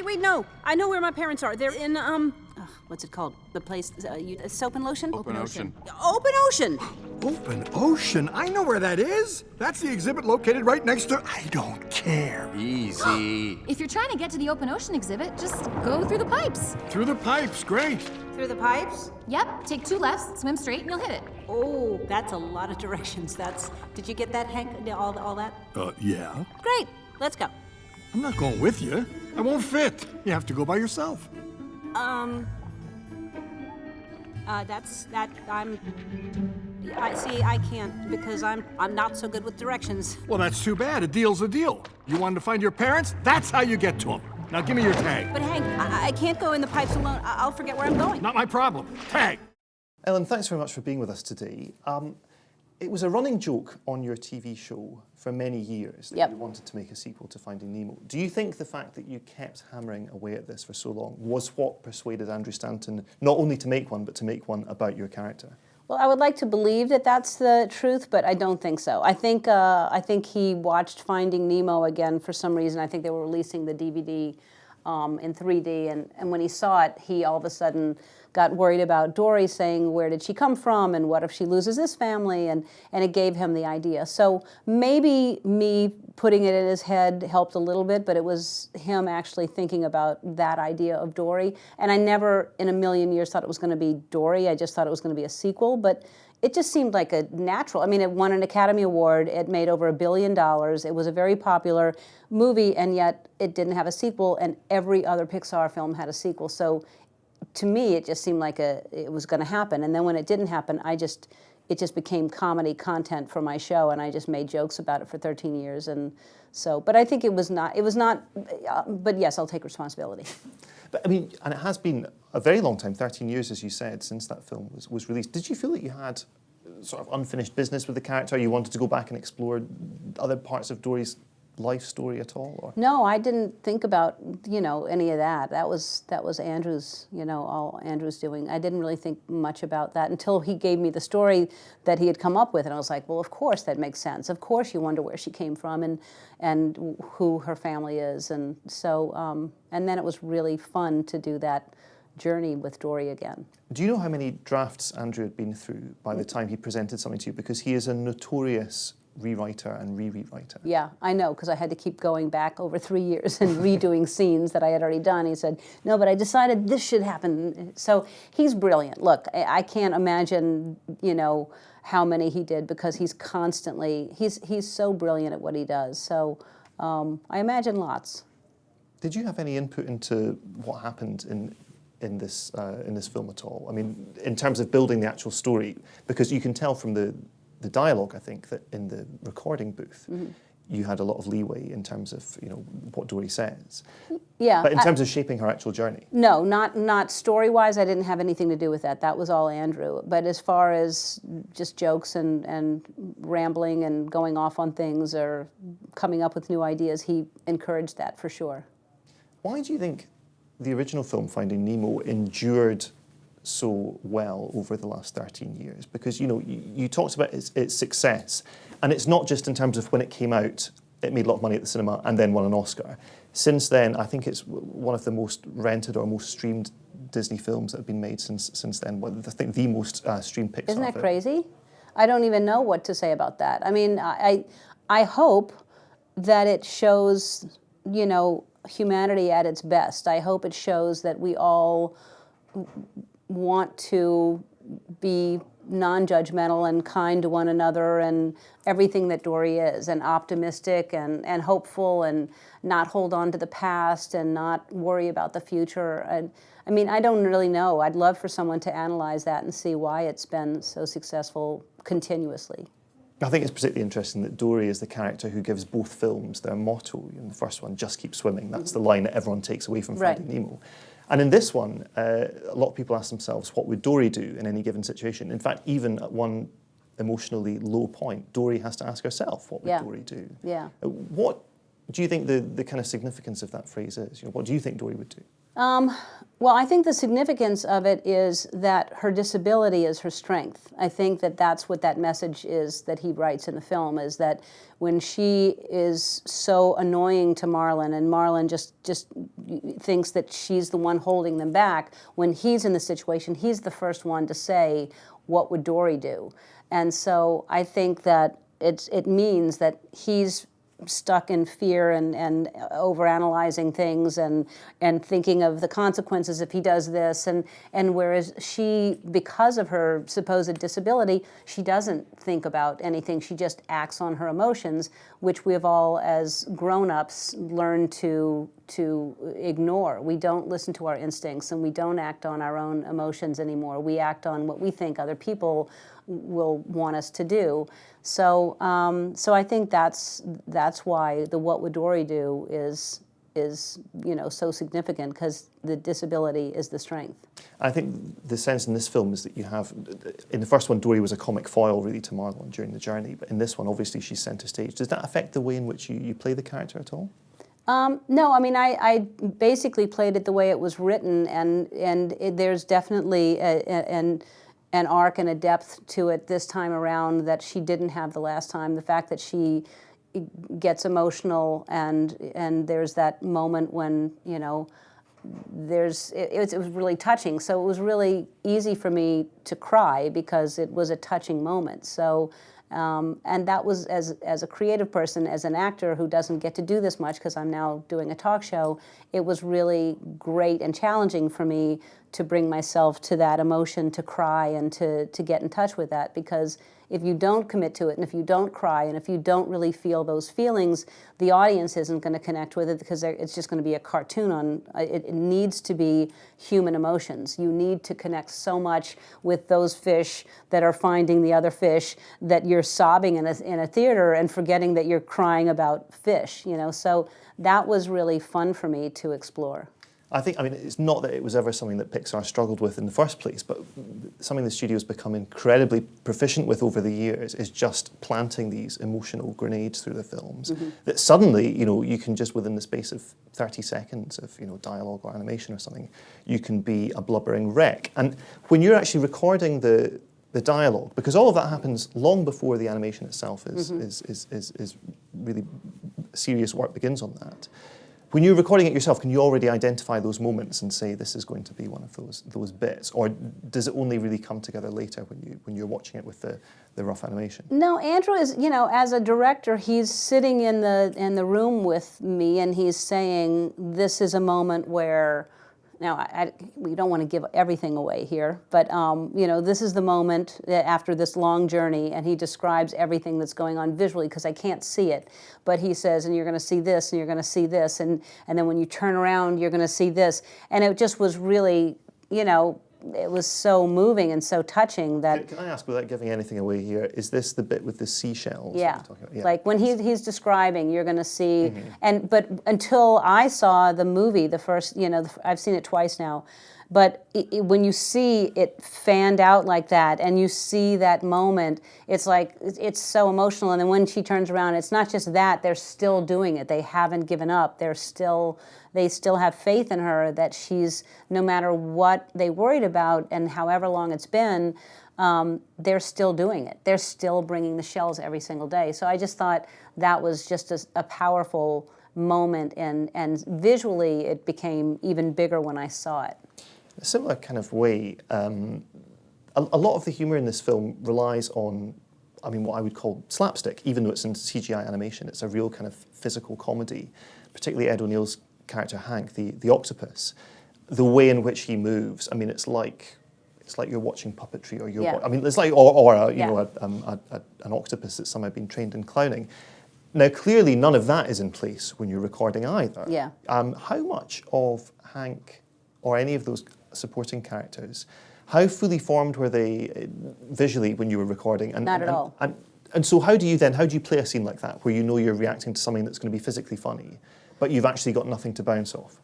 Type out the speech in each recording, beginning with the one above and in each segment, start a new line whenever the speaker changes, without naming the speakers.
wait, no. I know where my parents are. They're in, what's it called? The place, Soap and Lotion?
Open Ocean.
Open Ocean!
Open Ocean? I know where that is. That's the exhibit located right next to... I don't care.
Easy.
If you're trying to get to the Open Ocean exhibit, just go through the pipes.
Through the pipes, great.
Through the pipes?
Yep, take 2 lefts, swim straight, and you'll hit it.
Oh, that's a lot of directions. Did you get that, Hank? All that?
Yeah.
Great, let's go.
I'm not going with you. I won't fit. You have to go by yourself.
I can't because I'm not so good with directions.
Well, that's too bad. A deal's a deal. You wanted to find your parents? That's how you get to them. Now give me your tag.
But Hank, I can't go in the pipes alone. I'll forget where I'm going.
Not my problem. Tag.
Ellen, thanks very much for being with us today. It was a running joke on your TV show for many years that you wanted to make a sequel to Finding Nemo. Do you think the fact that you kept hammering away at this for so long was what persuaded Andrew Stanton not only to make one, but to make one about your character?
Well, I would like to believe that that's the truth, but I don't think so. I think he watched Finding Nemo again for some reason. I think they were releasing the DVD in 3D, and when he saw it, he all of a sudden got worried about Dory saying, where did she come from, and what if she loses this family, and it gave him the idea. So maybe me putting it in his head helped a little bit, but it was him actually thinking about that idea of Dory, and I never in a million years thought it was going to be Dory. I just thought it was going to be a sequel, but it just seemed like a natural. I mean, it won an Academy Award. It made over $1 billion. It was a very popular movie, and yet it didn't have a sequel, and every other Pixar film had a sequel. So to me, it just seemed like it was going to happen. And then when it didn't happen, it just became comedy content for my show, and I just made jokes about it for 13 years. And so, but I think it was not, but yes, I'll take responsibility.
But I mean, and it has been a very long time, 13 years, as you said, since that film was released. Did you feel that you had sort of unfinished business with the character? You wanted to go back and explore other parts of Dory's life story at all? Or?
No, I didn't think about, any of that. That was Andrew's, all Andrew's doing. I didn't really think much about that until he gave me the story that he had come up with, and I was like, well, of course that makes sense. Of course you wonder where she came from and who her family is, and so and then it was really fun to do that journey with Dory again.
Do you know how many drafts Andrew had been through by the time he presented something to you? Because he is a notorious rewriter and rewriter.
Yeah, I know, because I had to keep going back over 3 years and redoing scenes that I had already done. He said, no, but I decided this should happen. So he's brilliant. Look, I can't imagine, how many he did, because he's constantly, he's so brilliant at what he does. So I imagine lots. Did you have any input into what happened in this film at all? I mean, in terms of building the actual story, because you can tell from the dialogue, I think, that in the recording booth, you had a lot of leeway in terms of, what Dory says. Yeah. But in terms of shaping her actual journey? No, not story-wise. I didn't have anything to do with that. That was all Andrew. But as far as just jokes and rambling and going off on things or coming up with new ideas, he encouraged that for sure. Why do you think the original film, Finding Nemo, endured so well over the last 13 years? Because, you talked about its success, and it's not just in terms of when it came out, it made a lot of money at the cinema and then won an Oscar. Since then, I think it's one of the most rented or most streamed Disney films that have been made since then. Well, I think the most streamed Pixar. Isn't that crazy? I don't even know what to say about that. I mean, I hope that it shows, humanity at its best. I hope it shows that we all want to be non-judgmental and kind to one another, and everything that Dory is, and optimistic and hopeful, and not hold on to the past and not worry about the future. And I mean, I don't really know. I'd love for someone to analyze that and see why it's been so successful continuously. I think it's particularly interesting that Dory is the character who gives both films their motto. In the first one, just keep swimming. That's the line that everyone takes away from Finding Nemo. And in this one, a lot of people ask themselves, what would Dory do in any given situation? In fact, even at one emotionally low point, Dory has to ask herself, what would Dory do? Yeah. What do you think the kind of significance of that phrase is? What do you think Dory would do? Well, I think the significance of it is that her disability is her strength. I think that that's what that message is that he writes in the film, is that when she is so annoying to Marlon, and Marlon just thinks that she's the one holding them back, when he's in the situation, he's the first one to say, what would Dory do? And so I think that it means that he's stuck in fear and overanalyzing things and thinking of the consequences if he does this, and whereas she, because of her supposed disability, she doesn't think about anything. She just acts on her emotions, which we have all, as grown-ups, learned to ignore. We don't listen to our instincts, and we don't act on our own emotions anymore. We act on what we think other people will want us to do. So I think that's why the "What would Dory do" is so significant, because the disability is the strength.
I think the sense in this film is that you have, in the first one, Dory was a comic foil really to Marlon during the journey, but in this one, obviously, she's centre stage. Does that affect the way in which you play the character at all?
No, I mean, I basically played it the way it was written, and there's definitely an arc and a depth to it this time around that she didn't have the last time. The fact that she gets emotional, and there's that moment when, it was really touching. So it was really easy for me to cry because it was a touching moment. So, and that was, as a creative person, as an actor who doesn't get to do this much because I'm now doing a talk show, it was really great and challenging for me to bring myself to that emotion, to cry, and to get in touch with that. Because if you don't commit to it, and if you don't cry, and if you don't really feel those feelings, the audience isn't going to connect with it, because it's just going to be a cartoon on it. It needs to be human emotions. You need to connect so much with those fish that are finding the other fish that you're sobbing in a theater and forgetting that you're crying about fish. So that was really fun for me to explore.
I mean, it's not that it was ever something that Pixar struggled with in the first place, but something the studio's become incredibly proficient with over the years is just planting these emotional grenades through the films, that suddenly, you can just, within the space of 30 seconds of, dialogue or animation or something, you can be a blubbering wreck. And when you're actually recording the dialogue, because all of that happens long before the animation itself is really serious work begins on that. When you're recording it yourself, can you already identify those moments and say this is going to be one of those bits, or does it only really come together later when you're watching it with the rough animation? No, Andrew is, as a director, he's sitting in the room with me, and he's saying, this is a moment where. Now, we don't want to give everything away here, but this is the moment after this long journey, and he describes everything that's going on visually, because I can't see it. But he says, and you're going to see this, and you're going to see this, and then when you turn around, you're going to see this. And it just was really, it was so moving and so touching that... Can I ask, without giving anything away here, is this the bit with the seashells?
Yeah, like when he's describing, you're going to see, but until I saw the movie, the first, I've seen it twice now, but when you see it fanned out like that, and you see that moment, it's like, it's so emotional. And then when she turns around, it's not just that, they're still doing it. They haven't given up. They still have faith in her, that she's, no matter what they worried about and however long it's been, they're still doing it. They're still bringing the shells every single day. So I just thought that was just a powerful moment, and visually it became even bigger when I saw it.
A similar kind of way, a lot of the humour in this film relies on, what I would call slapstick, even though it's in CGI animation. It's a real kind of physical comedy, particularly Ed O'Neill's character Hank, the octopus. The way in which he moves, it's like you're watching puppetry, or it's like an octopus that's somehow been trained in clowning. Now, clearly, none of that is in place when you're recording either.
Yeah.
How much of Hank or any of those supporting characters, how fully formed were they visually when you were recording?
Not at all.
And so how do you play a scene like that, where you're reacting to something that's going to be physically funny, but you've actually got nothing to bounce off?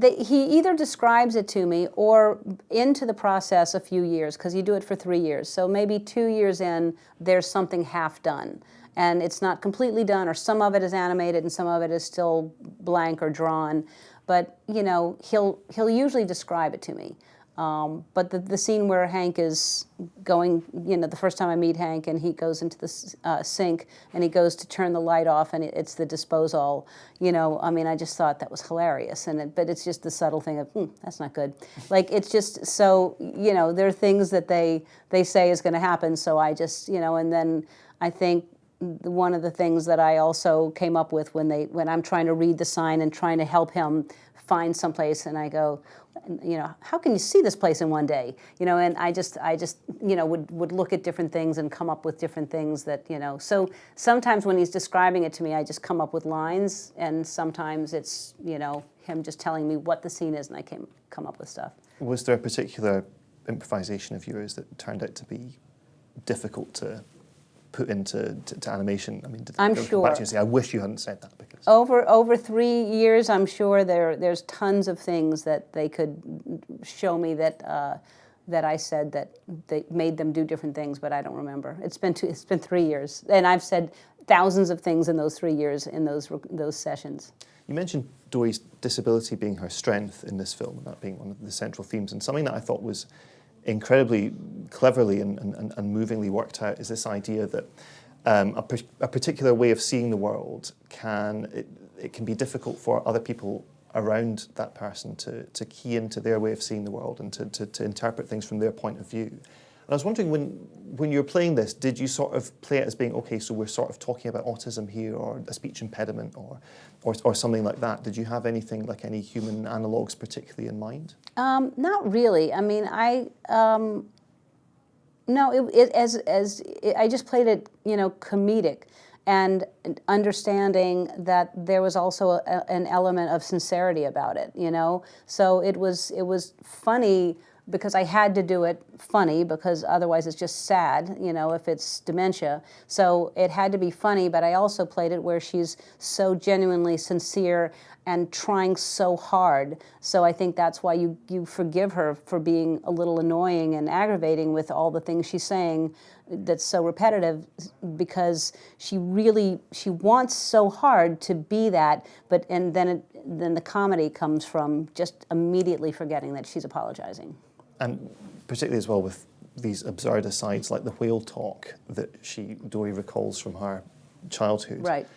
He either describes it to me, or into the process a few years, because you do it for 3 years. So maybe 2 years in, there's something half done. and it's not completely done, or some of it is animated and some of it is still blank or drawn. But he'll usually describe it to me. But the scene where Hank is going, the first time I meet Hank, and he goes into the sink, and he goes to turn the light off, and it's the disposal. I just thought that was hilarious. But it's just the subtle thing of, that's not good. Like, it's just so, there are things that they say is going to happen. So I just, and then I think one of the things that I also came up with when I'm trying to read the sign and trying to help him find someplace, and I go, how can you see this place in one day? And I just would look at different things and come up with different things that, So sometimes when he's describing it to me, I just come up with lines, and sometimes it's, him just telling me what the scene is, and I come up with stuff. Was
there a particular improvisation of yours that turned out to be difficult to put into animation? I mean,
I'm sure.
Come back to you and say, I wish you hadn't said that, because
over 3 years, I'm sure there's tons of things that they could show me that I said that they made them do different things, but I don't remember. It's been 3 years, and I've said thousands of things in those 3 years in those sessions.
You mentioned Dory's disability being her strength in this film, and that being one of the central themes, and something that I thought was incredibly cleverly and movingly worked out is this idea that a particular way of seeing the world it can be difficult for other people around that person to key into their way of seeing the world and to interpret things from their point of view. And I was wondering, when you were playing this, did you sort of play it as being, okay, so we're sort of talking about autism here, or a speech impediment, or something like that? Did you have anything like any human analogues particularly in mind?
Not really. I mean, I just played it, comedic, and understanding that there was also an element of sincerity about it, So it was funny, because I had to do it funny, because otherwise it's just sad, if it's dementia. So it had to be funny, but I also played it where she's so genuinely sincere and trying so hard. So I think that's why you forgive her for being a little annoying and aggravating with all the things she's saying that's so repetitive, because she wants so hard to be that, and then the comedy comes from just immediately forgetting that she's apologizing.
And particularly as well with these absurd asides like the whale talk that Dory recalls from her childhood.
Right.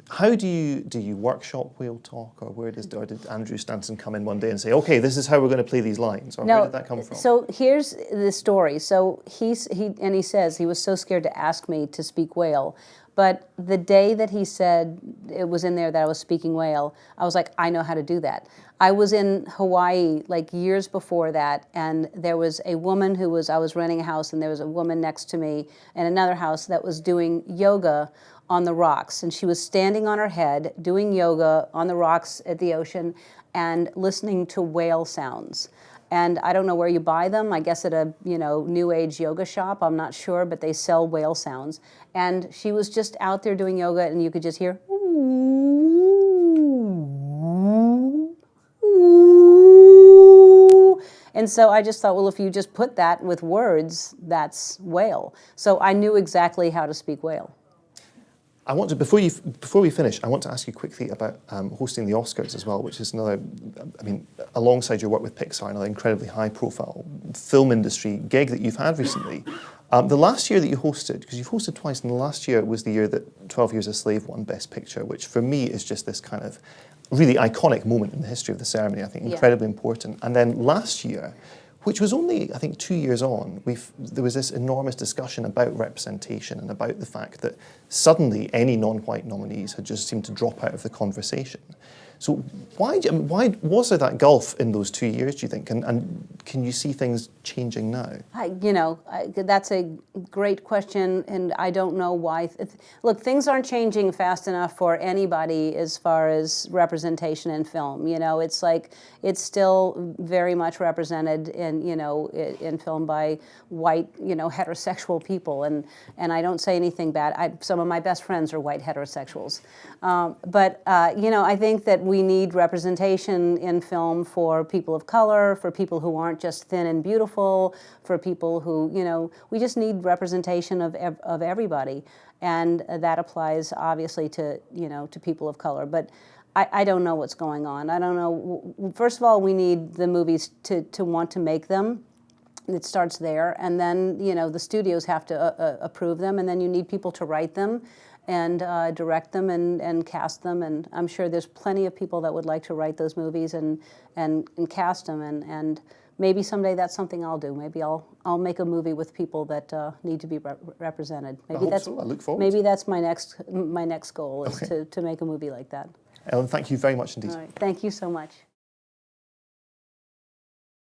How do you workshop whale talk, or did Andrew Stanton come in one day and say, okay, this is how we're going to play these lines, or where did that come from?
So here's the story. So he says he was so scared to ask me to speak whale, but the day that he said it was in there that I was speaking whale, I was like, I know how to do that. I was in Hawaii like years before that, and there was a woman I was renting a house, and there was a woman next to me in another house that was doing yoga on the rocks, and she was standing on her head doing yoga on the rocks at the ocean and listening to whale sounds. And I don't know where you buy them. I guess at a new age yoga shop. I'm not sure, but they sell whale sounds. And she was just out there doing yoga, and you could just hear and so I just thought, well, if you just put that with words, that's whale. So I knew exactly how to speak whale.
I want to, before we finish, I want to ask you quickly about hosting the Oscars as well, which is another, alongside your work with Pixar, another incredibly high-profile film industry gig that you've had recently. The last year that you hosted, because you've hosted twice, and the last year was the year that 12 Years a Slave won Best Picture, which for me is just this kind of really iconic moment in the history of the ceremony, I think incredibly important. And then last year, which was only, I think, 2 years on, there was this enormous discussion about representation and about the fact that suddenly any non-white nominees had just seemed to drop out of the conversation. So why was there that gulf in those 2 years, do you think? And can you see things changing now?
That's a great question, and I don't know why. Look, things aren't changing fast enough for anybody as far as representation in film. It's like it's still very much represented in film by white, heterosexual people, and I don't say anything bad. Some of my best friends are white heterosexuals, but I think that we need representation in film for people of color, for people who aren't just thin and beautiful, for people who, we just need representation of everybody. and that applies obviously to, you know, to people of color. But I don't know what's going on. I don't know. First of all, we need the movies to want to make them. It starts there, and then, you know, the studios have to approve them, and then you need people to write them and direct them and cast them. And I'm sure there's plenty of people that would like to write those movies and cast them. And maybe someday that's something I'll do. Maybe I'll make a movie with people that need to be represented. Maybe
I look forward.
Maybe that's my next goal is to make a movie like that.
Ellen, thank you very much indeed.
All right. Thank you so much.